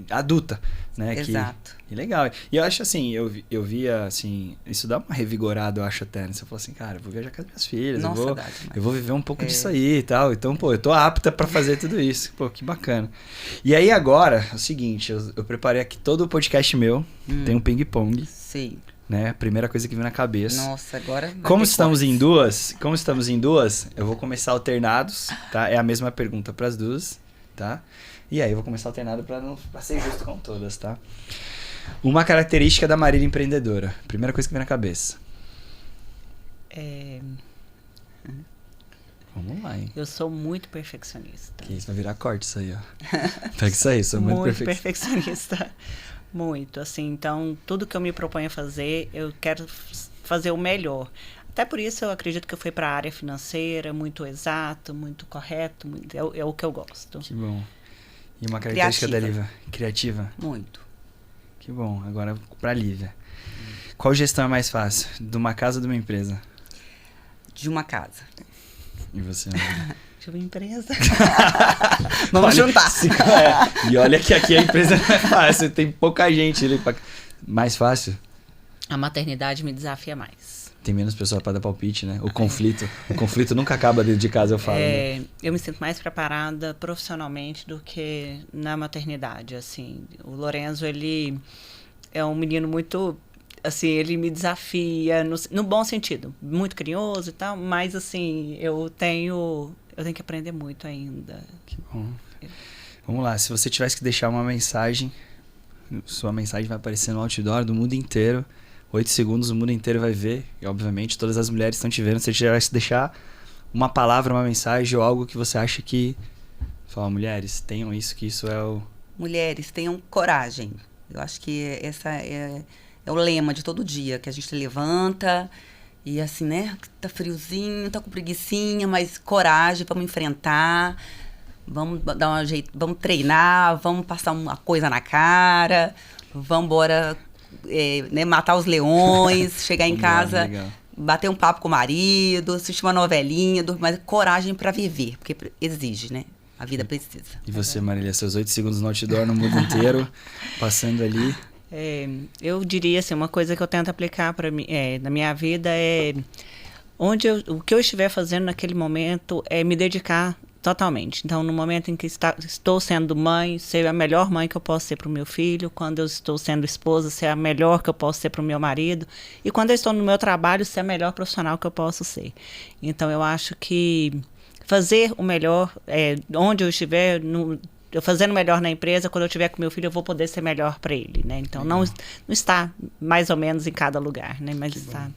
adulta, né?
Exato.
Que legal. E eu acho assim, eu via, assim, isso dá uma revigorada, eu acho até, né? Você falou assim, cara, eu vou viajar com as minhas filhas, eu vou viver um pouco disso aí e tal. Então, pô, eu tô apta pra fazer tudo isso. Pô, que bacana. E aí agora, é o seguinte, eu preparei aqui todo o podcast meu, tem um ping-pong.
Sim.
Né? Primeira coisa que vem na cabeça.
Nossa, agora...
Como estamos em duas, eu vou começar alternados, tá? É a mesma pergunta para as duas, tá? E aí eu vou começar alternado para ser justo com todas, tá? Uma característica da Marília empreendedora. Primeira coisa que vem na cabeça. Vamos lá, hein?
Eu sou muito perfeccionista.
Que isso vai virar corte isso aí, ó. Pega isso aí, sou muito
perfeccionista. Muito, assim, então tudo que eu me proponho a fazer, eu quero fazer o melhor. Até por isso eu acredito que eu fui para a área financeira, muito exato, muito correto, é o que eu gosto.
Que bom. E uma característica da Lívia? Criativa?
Muito.
Que bom. Agora para a Lívia. Qual gestão é mais fácil? De uma casa ou de uma empresa?
De uma casa.
E você?
De uma empresa.
Vamos juntar.
E olha que aqui a empresa não é fácil, tem pouca gente ali. Mais fácil?
A maternidade me desafia mais.
Tem menos pessoa para dar palpite, né? O conflito nunca acaba dentro de casa, eu falo. Né?
Eu me sinto mais preparada profissionalmente do que na maternidade, assim. O Lourenço, ele é um menino muito... Assim, ele me desafia no bom sentido. Muito carinhoso e tal, mas assim, eu tenho que aprender muito ainda.
Que bom. Vamos lá, se você tivesse que deixar uma mensagem, sua mensagem vai aparecer no outdoor do mundo inteiro. 8 segundos, o mundo inteiro vai ver. E obviamente todas as mulheres estão te vendo. Se você tivesse que deixar uma palavra, uma mensagem ou algo que você acha que... Fala, mulheres, tenham isso, que isso é o...
Mulheres, tenham coragem. Eu acho que essa é o lema de todo dia, que a gente levanta e assim, né, tá friozinho, tá com preguicinha, mas coragem, vamos enfrentar, vamos dar um jeito, vamos treinar, vamos passar uma coisa na cara, vamos embora, né, matar os leões, chegar em casa,
legal.
Bater um papo com o marido, assistir uma novelinha, mas coragem para viver, porque exige, né? A vida precisa.
E você, Marília, seus 8 segundos no outdoor no mundo inteiro, passando ali...
eu diria assim, uma coisa que eu tento aplicar para mim, na minha vida o que eu estiver fazendo naquele momento é me dedicar totalmente. Então, no momento em que estou sendo mãe, ser a melhor mãe que eu posso ser para o meu filho. Quando eu estou sendo esposa, ser a melhor que eu posso ser para o meu marido. E quando eu estou no meu trabalho, ser a melhor profissional que eu posso ser. Então, eu acho que fazer o melhor, onde eu estiver, eu fazendo melhor na empresa, quando eu tiver com meu filho, eu vou poder ser melhor para ele, né? Então, não está mais ou menos em cada lugar, né? Mas está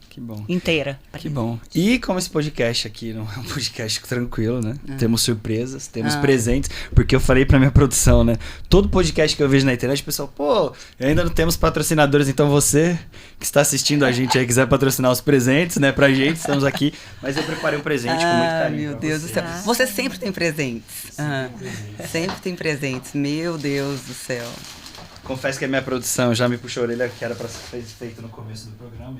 inteira.
Que bom. E como esse podcast aqui não é um podcast tranquilo, né? Temos surpresas, temos presentes, porque eu falei pra minha produção, né? Todo podcast que eu vejo na internet, o pessoal, pô, ainda não temos patrocinadores, então você que está assistindo a gente aí, quiser patrocinar os presentes, né, pra gente, estamos aqui. Mas eu preparei um presente com muito carinho.
Meu Deus do céu. Você sempre tem presentes. Sempre tem presentes. Meu Deus do céu.
Confesso que a minha produção já me puxou a orelha, que era pra ser feito no começo do programa.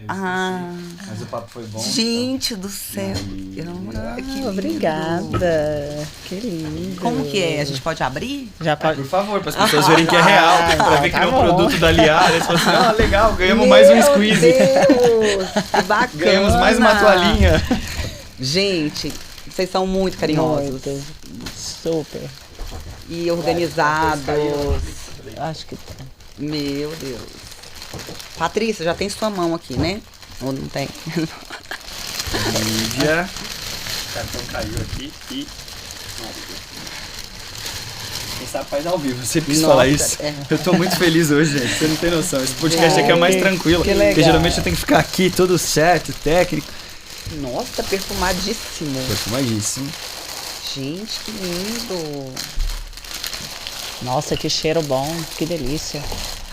Mas o papo foi bom.
Gente do céu.
Que obrigada. Que lindo.
Como que é? A gente pode abrir?
Já pode.
Por favor, para as pessoas verem que é real, pra ver que não é um produto da Aliar. Eles falam assim, legal, ganhamos mais um squeeze.
Deus, que bacana.
Ganhamos mais uma toalhinha.
Gente, vocês são muito carinhosos.
Muito. Super.
E organizados.
Acho que tá.
Meu Deus. Patrícia, já tem sua mão aqui, né? Ou não tem?
Lídia. O cartão caiu aqui e... Quem sabe faz ao vivo. Você quis falar isso? Eu tô muito feliz hoje, gente. Você não tem noção. Esse podcast aqui é mais tranquilo. Porque geralmente eu tenho que ficar aqui todo certo, técnico.
Nossa, perfumadíssimo.
Perfumadíssimo.
Gente, que lindo.
Nossa, que cheiro bom, que delícia.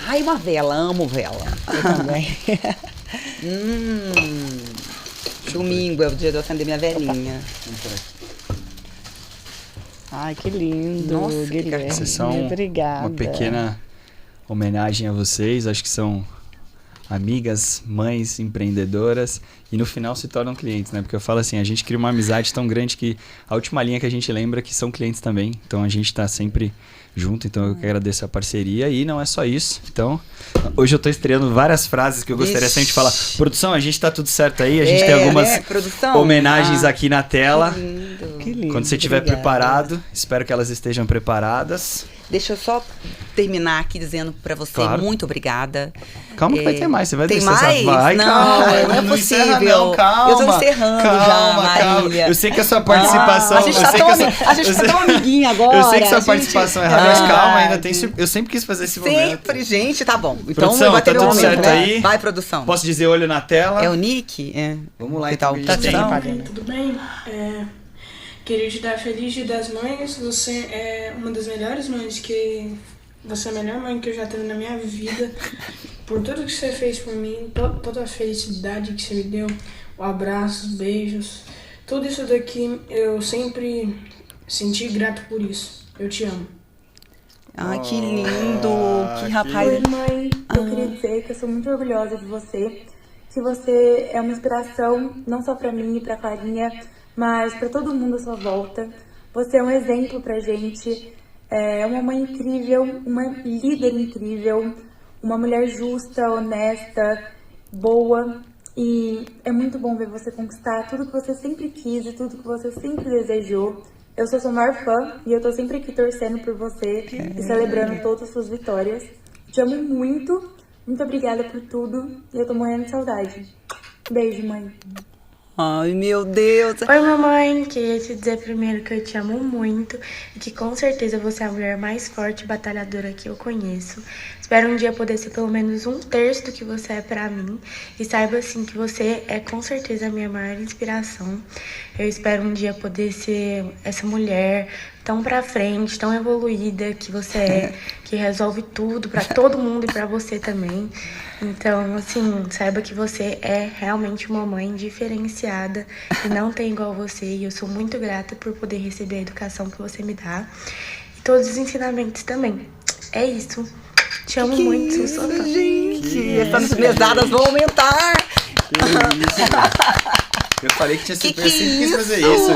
Ai, uma vela, amo vela.
Eu também.
Domingo é o dia de eu acender minha velinha.
Ai, que lindo.
Nossa,
Guilherme.
Vocês são
Obrigada.
uma pequena homenagem a vocês. Acho que são amigas, mães, empreendedoras e no final se tornam clientes, né? Porque eu falo assim, a gente cria uma amizade tão grande que a última linha que a gente lembra que são clientes também. Então a gente tá sempre junto, então eu quero agradecer a parceria e não é só isso. Então, hoje eu tô estreando várias frases que eu gostaria sempre de falar. Produção, a gente tá tudo certo aí, a gente tem algumas homenagens aqui na tela.
Que lindo.
Que lindo.
Quando você estiver preparado, espero que elas estejam preparadas.
Deixa eu só terminar aqui dizendo pra você muito obrigada.
Calma que vai ter mais, você vai
Tem
deixar
mais?
Vai,
não,
calma,
não é
encerra,
possível.
não, calma.
Eu tô encerrando já, Marília.
Eu sei que a sua participação...
a gente tá tão amiguinha agora.
Eu sei que sua participação é rápida, mas calma, ainda tem... Eu sempre quis fazer esse momento.
Sempre, gente, tá bom. Então
produção,
vai ter
tá tudo
momento,
certo
né?
aí?
Vai, produção.
Posso dizer olho na tela?
É o Nick? É.
Vamos lá,
então.
então.
Tudo bem? Queria te dar feliz Dia das Mães. Você é uma das melhores mães que... Você é a melhor mãe que eu já tive na minha vida. Por tudo que você fez por mim, toda a felicidade que você me deu, o abraço, os beijos. Tudo isso daqui, eu sempre senti grato por isso. Eu te amo.
Ai, que lindo. Que rapaz.
Oi, mãe. Eu queria dizer que eu sou muito orgulhosa de você. Que você é uma inspiração, não só pra mim e pra Clarinha, mas pra todo mundo à sua volta. Você é um exemplo pra gente. É uma mãe incrível, uma líder incrível, uma mulher justa, honesta, boa. E é muito bom ver você conquistar tudo que você sempre quis e tudo que você sempre desejou. Eu sou sua maior fã e eu tô sempre aqui torcendo por você e celebrando todas as suas vitórias. Te amo muito, muito obrigada por tudo e eu tô morrendo de saudade. Beijo, mãe.
Ai, meu Deus.
Oi, mamãe. Queria te dizer primeiro que eu te amo muito e que com certeza você é a mulher mais forte e batalhadora que eu conheço. Espero um dia poder ser pelo menos 1/3 do que você é pra mim e saiba assim que você é com certeza a minha maior inspiração. Eu espero um dia poder ser essa mulher tão pra frente, tão evoluída que você é, que resolve tudo pra todo mundo e pra você também. Então, assim, saiba que você é realmente uma mãe diferenciada e não tem igual você. E eu sou muito grata por poder receber a educação que você me dá e todos os ensinamentos também. É isso. Te amo muito, sou sua fã.
Gente, essas mesadas vão aumentar.
Eu falei que tinha sempre, eu sempre quis fazer isso.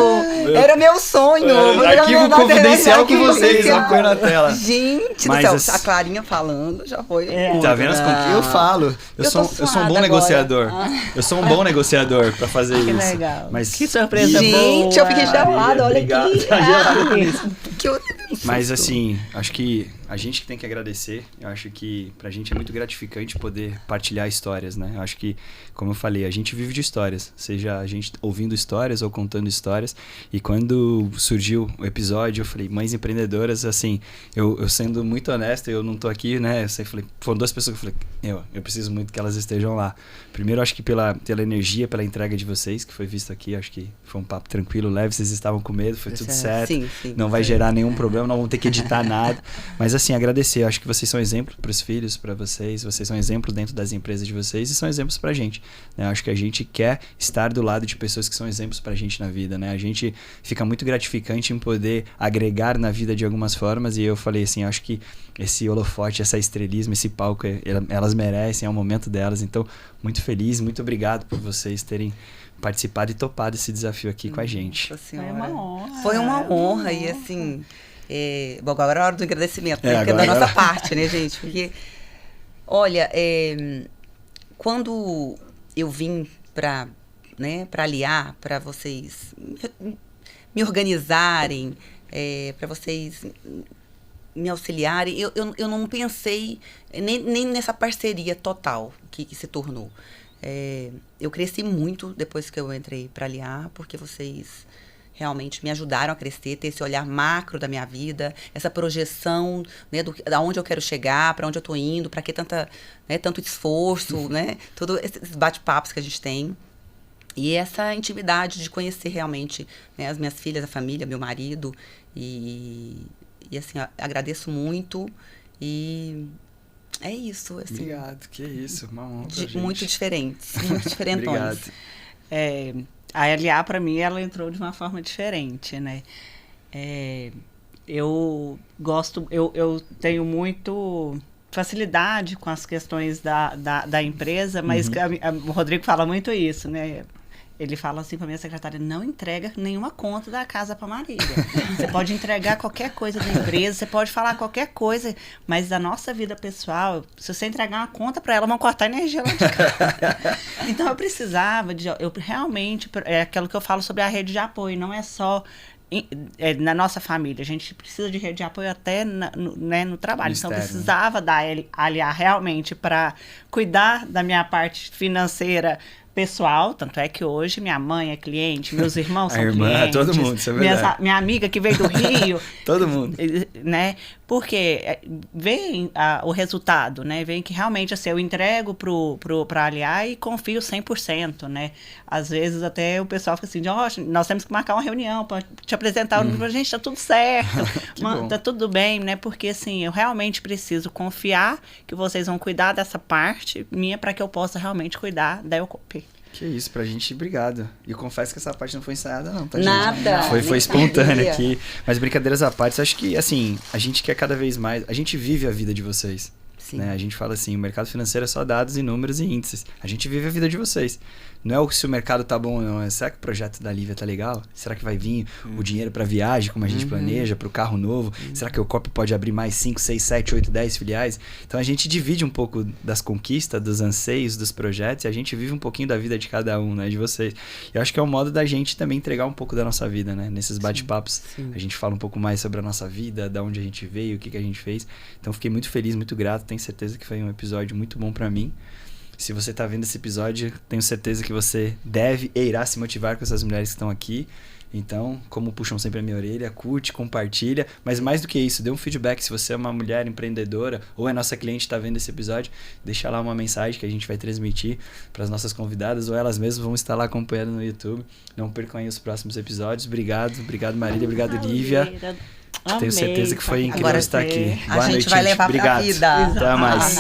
Era meu sonho.
Arquivo confidencial com vocês, eu ponho na tela.
Gente
mas
do céu, a Clarinha falando já foi.
Tá vendo as conquistas? Eu falo. Eu sou um bom negociador. Eu sou um bom negociador pra fazer isso.
Que legal.
Mas,
que surpresa boa.
Gente, eu fiquei gelada, olha
obrigado.
aqui.
Tá gelado.
Que eu...
Mas assim, acho que a gente que tem que agradecer. Eu acho que pra gente é muito gratificante poder partilhar histórias, né? Eu acho que, como eu falei, a gente vive de histórias, seja a gente ouvindo histórias ou contando histórias. E quando surgiu o episódio, eu falei, mães empreendedoras, assim, eu sendo muito honesto, eu não tô aqui, né? Eu sempre falei, foram 2 pessoas que eu falei, eu preciso muito que elas estejam lá. Primeiro, acho que pela energia, pela entrega de vocês, que foi visto aqui, acho que foi um papo tranquilo, leve, vocês estavam com medo, foi tudo certo.
Sim,
não vai gerar nenhum problema, não vão ter que editar nada. Mas assim, agradecer, acho que vocês são exemplo para os filhos, para vocês são exemplo dentro das empresas de vocês e são exemplos pra gente, né? Acho que a gente quer estar do lado de pessoas que são exemplos pra gente na vida, né? A gente fica muito gratificante em poder agregar na vida de algumas formas e eu falei assim, acho que esse holofote, essa estrelismo, esse palco, elas merecem, é o momento delas, então muito feliz, muito obrigado por vocês terem participado e topado esse desafio aqui com a gente.
Foi uma honra.
Foi uma honra e assim, bom, agora é a hora do agradecimento, né?
Agora,
da nossa parte, né, gente? Porque, olha, quando eu vim para aliar, para vocês me organizarem, para vocês me auxiliarem, eu não pensei nem nessa parceria total que se tornou. Eu cresci muito depois que eu entrei para aliar, porque vocês realmente me ajudaram a crescer, ter esse olhar macro da minha vida, essa projeção, né, da onde eu quero chegar, para onde eu estou indo, para que tanto esforço, né, todos esses bate-papos que a gente tem. E essa intimidade de conhecer realmente, né, as minhas filhas, a família, meu marido. E assim, agradeço muito. E é isso. Assim,
obrigado, que isso, uma honra pra gente.
Muito diferentes, muito diferentões.
Obrigado.
A LA, para mim, ela entrou de uma forma diferente, né? Eu tenho muito facilidade com as questões da empresa, mas o Rodrigo fala muito isso, né? Ele fala assim para minha secretária, não entrega nenhuma conta da casa para Marília. Você pode entregar qualquer coisa da empresa, você pode falar qualquer coisa, mas da nossa vida pessoal, se você entregar uma conta para ela, vão cortar a energia lá de casa. Então eu precisava eu realmente, é aquilo que eu falo sobre a rede de apoio, não é só na nossa família, a gente precisa de rede de apoio até no trabalho. Então eu precisava da aliar realmente para cuidar da minha parte financeira pessoal, tanto é que hoje minha mãe é cliente, meus irmãos são clientes.
Todo mundo, isso é verdade.
Minha amiga que veio do Rio.
Todo mundo.
Né? Porque vem o resultado, né? Vem que realmente assim, eu entrego pra aliar e confio 100%, né? Às vezes até o pessoal fica assim, nós temos que marcar uma reunião para te apresentar. Gente, tá tudo certo, tá tudo bem, né? Porque assim, eu realmente preciso confiar que vocês vão cuidar dessa parte minha para que eu possa realmente cuidar da Eucop.
Que isso, pra gente, obrigado. E eu confesso que essa parte não foi ensaiada não, tá,
Nada.
gente? Foi espontânea aqui. Mas brincadeiras à parte, acho que, assim, a gente quer cada vez mais... A gente vive a vida de vocês. Né? A gente fala assim, o mercado financeiro é só dados e números e índices. A gente vive a vida de vocês. Não é se o mercado tá bom ou não. Será que o projeto da Lívia tá legal? Será que vai vir o dinheiro para viagem, como a gente planeja, para o carro novo? Será que o Eucop pode abrir mais 5, 6, 7, 8, 10 filiais? Então a gente divide um pouco das conquistas, dos anseios, dos projetos, e a gente vive um pouquinho da vida de cada um, né? De vocês. Eu acho que é um modo da gente também entregar um pouco da nossa vida, né? Nesses bate-papos, a gente fala um pouco mais sobre a nossa vida, da onde a gente veio, o que a gente fez. Então fiquei muito feliz, muito grato. Tenho certeza que foi um episódio muito bom para mim. Se você está vendo esse episódio, tenho certeza que você deve e irá se motivar com essas mulheres que estão aqui. Então, como puxam sempre a minha orelha, curte, compartilha. Mas mais do que isso, dê um feedback. Se você é uma mulher empreendedora ou é nossa cliente e está vendo esse episódio, deixa lá uma mensagem que a gente vai transmitir para as nossas convidadas ou elas mesmas vão estar lá acompanhando no YouTube. Não percam aí os próximos episódios. Obrigado Marília, obrigado Lívia. Tenho certeza que foi incrível estar aqui.
A gente vai levar pra vida.
Até mais.